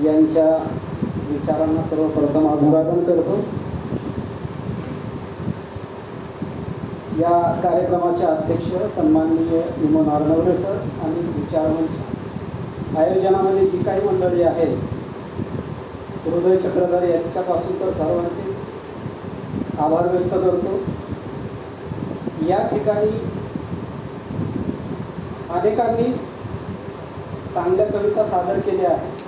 यांच्या विचारांना सर्वप्रथम अभिवादन करतो. या कार्यक्रमाचे अध्यक्ष सन्माननीय विमोन आरनवरे सर आणि विचारमंच आयोजनामध्ये जी काही मंडळी आहे, हृदय चक्रधारी यांच्यापासून तर सर्वांचे आभार व्यक्त करतो. या ठिकाणी अनेकांनी चांगल्या कविता सादर केल्या आहेत.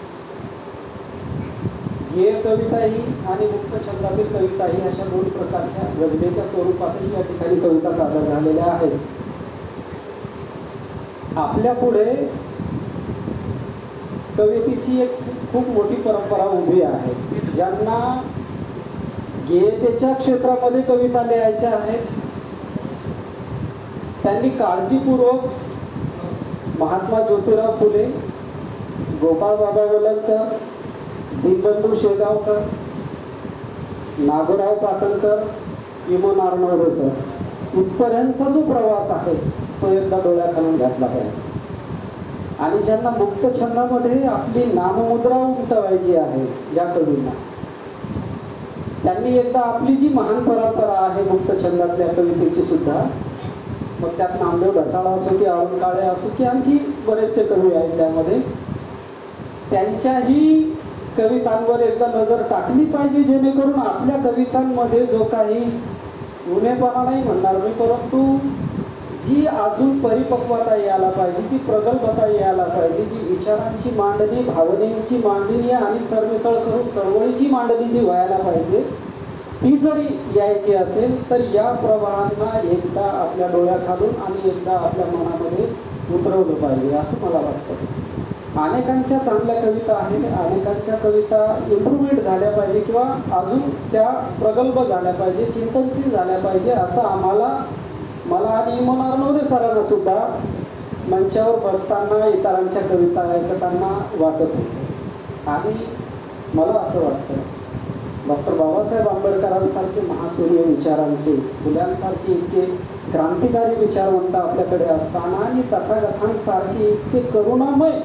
गेय कविताही आणि मुक्त छंदातील कविताही अशा दोन प्रकारच्या गझलेच्या स्वरूपातही या ठिकाणी कविता सादर झालेल्या आहेत. आपल्या पुढे कवितेची एक खूप मोठी परंपरा उभी आहे. ज्यांना गेयतेच्या क्षेत्रामध्ये कविता लिहायच्या आहेत त्यांनी काळजीपूर्वक महात्मा ज्योतिराव फुले, गोपाळबाबा वलंकर, दीनबंधू शेगावकर, नागोराव पाटणकर, विमोन आरनवरे सर इथपर्यंतचा जो प्रवास आहे तो एकदा डोळ्याखालून घातला पाहिजे. आणि ज्यांना मुक्त छंदामध्ये आपली नाममुद्रा उमटवायची आहे ज्या कवींना, त्यांनी एकदा आपली जी महान परंपरा आहे मुक्त छंदातल्या कवितेची सुद्धा, मग त्यात नामदेव ढसाळ असो की अरुण काळे असो की आणखी बरेचसे कवी आहेत, त्यामध्ये त्यांच्याही कवितांवर एकदा नजर टाकली पाहिजे, जेणेकरून आपल्या कवितांमध्ये जो काही उणेपणा नाही म्हणणार मी, परंतु जी अजून परिपक्वता यायला पाहिजे, जी प्रगल्भता यायला पाहिजे, जी विचारांची मांडणी, भावनेची मांडणी आणि सरमिसळ करून चळवळीची मांडणी जी व्हायला पाहिजे, ती जरी यायची असेल तर या प्रवाहांना एकदा आपल्या डोळ्याखालून आणि एकदा आपल्या मनामध्ये उतरवलं पाहिजे असं मला वाटतं. अनेकांच्या चांगल्या कविता आहेत, अनेकांच्या कविता इम्प्रूव्हमेंट झाल्या पाहिजे किंवा अजून त्या प्रगल्भ झाल्या पाहिजे, चिंतनशील झाल्या पाहिजे असं मला आणि विमोन आरनवरे सरांना सुद्धा मंचावर बसताना इतरांच्या कविता ऐकताना वाटत होते. आणि मला असं वाटतं डॉक्टर बाबासाहेब आंबेडकरांसारखे महासूर्य विचारांचे, फुल्यांसारखे इतके क्रांतिकारी विचारवंत आपल्याकडे असताना आणि तथागतांसारखे इतके करुणामय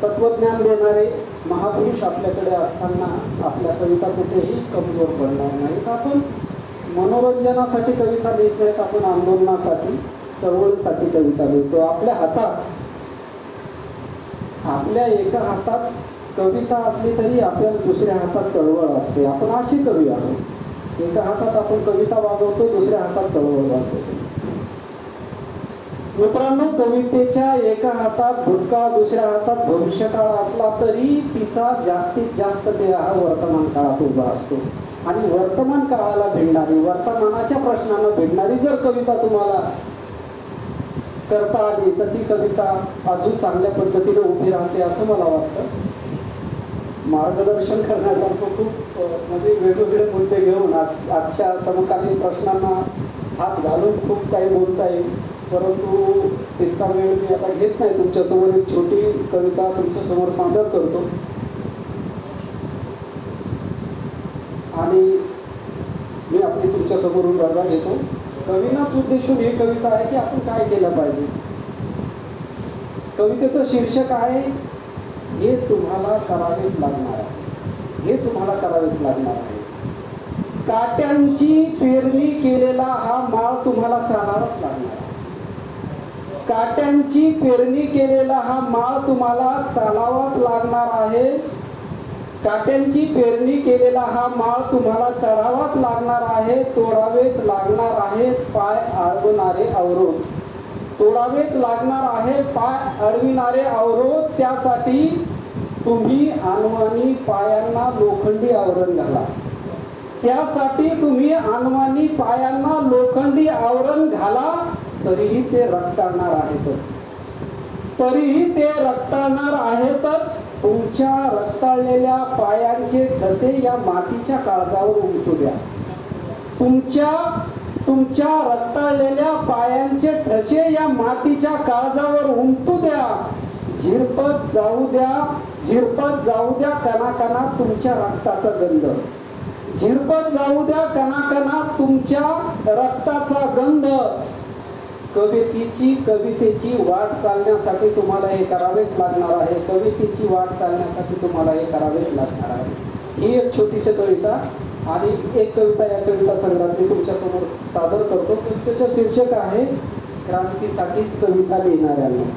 तत्वज्ञान देणारे महापुरुष आपल्याकडे असताना आपल्या कविता कुठेही कमजोर पडणार नाहीत. आपण मनोरंजनासाठी कविता लिहित नाहीत, आपण आंदोलनासाठी, चळवळीसाठी कविता लिहितो. आपल्या एका हातात कविता असली तरी आपल्या दुसऱ्या हातात चळवळ असते. आपण अशी कवी आहोत, एका हातात आपण कविता वाजवतो, दुसऱ्या हातात चळवळ वाजवतो. मित्रांनो, कवितेच्या एका हातात भूतकाळ, दुसऱ्या हातात भविष्यकाळ असला तरी तिचा जास्तीत जास्त देह हा वर्तमान काळात उभा असतो. आणि वर्तमान काळाला भिडणारी, वर्तमानाच्या प्रश्नांना भिडणारी जर कविता तुम्हाला करता आली तर ती कविता अजून चांगल्या पद्धतीने उभी राहते असं मला वाटतं. मार्गदर्शन करण्यासारखं खूप म्हणजे वेगवेगळे मुद्दे घेऊन आजच्या समकालीन प्रश्नांना हात घालून खूप काही बोलता येईल, परंतु इतका वेळ मी आता घेत नाही. तुमच्यासमोर एक छोटी कविता तुमच्यासमोर सादर करतो आणि मी आपली तुमच्यासमोरून रजा घेतो. कवीनाच उद्देशून ही कविता आहे की आपण काय केलं पाहिजे. कवितेचं शीर्षक आहे हे तुम्हाला करावेच लागणार आहे, हे तुम्हाला करावेच लागणार आहे. काट्यांची पेरणी केलेला हा माळ तुम्हाला चालावाच लागणार आहे. काट्यांची पेरणी केलेला हा माळ तुम्हाला चालावाच लागणार आहे. काट्यांची पेरणी केलेला हा माळ तुम्हाला चढावाच लागणार आहे. तोडावेच लागणार आहे पाय अडविणारे अवरोध, तोडावेच लागणार आहे पाय अडविणारे अवरोध. त्यासाठी तुम्ही अनवाणी पायांना लोखंडी आवरण घाला. त्यासाठी तुम्ही अनवाणी पायांना लोखंडी आवरण घाला. तरीही ते रक्ताळणार आहेतच, तरीही ते रक्ताळणार आहेतच. तुमच्या रक्ताळलेल्या पायांचे ठसे या मातीच्या काळजावर उमटू द्या. तुमच्या रक्ताळलेल्या पायांचे ठसे या मातीच्या काळजावर उमटू द्या. झिरपत जाऊ द्या, झिरपत जाऊ द्या कणाकणात तुमच्या रक्ताचा गंध. झिरपत जाऊ द्या कणाकणात तुमच्या रक्ताचा गंध. कवितेची वाट चालण्यासाठी तुम्हाला हे करावेच लागणार आहे. कवितेची वाट चालण्यासाठी तुम्हाला हे करावेच लागणार आहे. ही एक छोटीशी कविता आणि एक कविता या कविता संग्रहातली तुमच्या समोर सादर करतो. कवितेचं शीर्षक आहे क्रांतीसाठीच कविता लिहिणाऱ्यांना.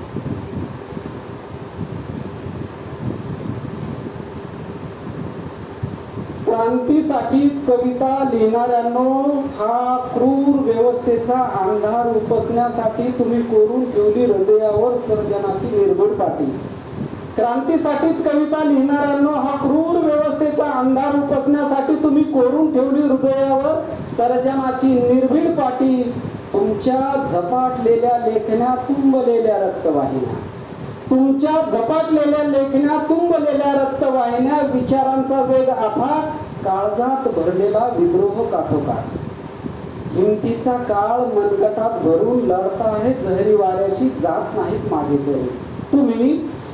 क्रांतीसाठीच कविता लिहिणाऱ्यांनो, हा क्रूर व्यवस्थेचा अंधार उपसण्यासाठी तुम्ही कोरून ठेवली हृदयावर सर्जनाची निर्भीड पाटी. क्रांतीसाठीच कविता लिहिणाऱ्यांनो, हा क्रूर व्यवस्थेचा अंधार उपसण्यासाठी तुम्ही कोरून ठेवली हृदयावर सर्जनाची निर्भीड पाटी. तुमच्या झपाटलेल्या लेखण्या तुंबलेल्या रक्तवाहिन्या, तुमच्या झपाटलेल्या लेखण्या तुंबलेल्या रक्तवाहिन्या, विचारांचा वेग अफाट, काळजात भरलेला विद्रोह काठोकाठ. हिमतीचा काळ मनगटात भरून लढता आहे जहरी वाऱ्याशी, जात नाहीत मागे सरून. तुम्ही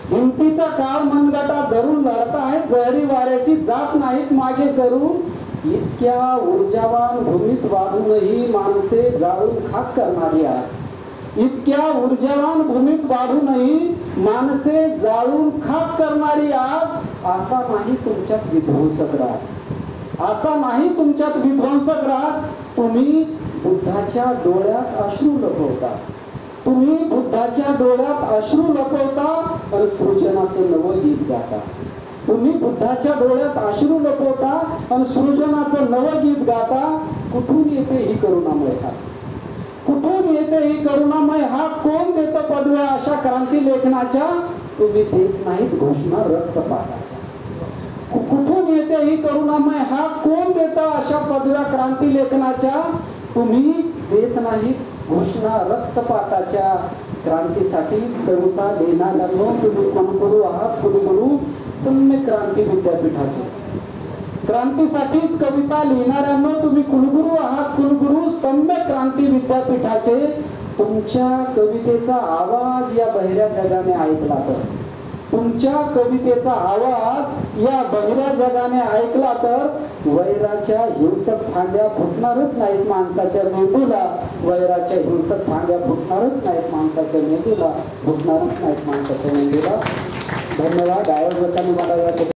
हिमतीचा काळ मनगटात धरून लढता आहे जहरी वाऱ्याशी, जात नाहीत मागे सरून. इतक्या ऊर्जावान भूमीत वाढूनही माणसे जाळून खाक करणारी आहेत. इतक्या ऊर्जावान भूमीत वाढूनही माणसे जाळून खाक करणारी आग. असा नाही तुमच्यात विध्वंसक राहत, असा नाही तुमच्यात विध्वंसक राहत. तुम्ही बुद्धाच्या डोळ्यात अश्रू लपवता, तुम्ही बुद्धाच्या डोळ्यात अश्रू लपवता आणि सृजनाचं नवं गीत गाता. तुम्ही बुद्धाच्या डोळ्यात अश्रू लपवता आणि सृजनाचं नवं गीत गाता. कुठून येते ही करुणामय हाक, कुठून येते ही करुणामय हाक, कोण देतं पदव्या अशा क्रांती लेखनाच्या, तुम्ही देत नाहीत घोषणा रक्तपाताच्या. कुठून येते ही करुणामय हाक, कोण देतं अशा पदव्या क्रांती लेखनाच्या, तुम्ही देत नाहीत घोषणा रक्तपाताच्या. क्रांतीसाठीच कविता लिहिणाऱ्यांनो, तुम्ही कुलगुरू आहात, कुलगुरू सम्य क्रांती विद्यापीठाचे. क्रांतीसाठीच कविता लिहिणाऱ्यांनो, तुम्ही कुलगुरू आहात, कुलगुरू सम्य क्रांती विद्यापीठाचे. तुमच्या कवितेचा आवाज या बहिऱ्या जगाने ऐकला तर, तुमच्या कवितेचा आवाज या बहिऱ्या जगाने ऐकला तर, वैराच्या हिंसक फांद्या फुटणारच नाहीत माणसाच्या मेंदूला. वैराच्या हिंसक फांद्या फुटणारच नाहीत माणसाच्या मेंदूला, फुटणारच नाहीत माणसाच्या मेंदूला. धन्यवाद. आयोजकांनी मला या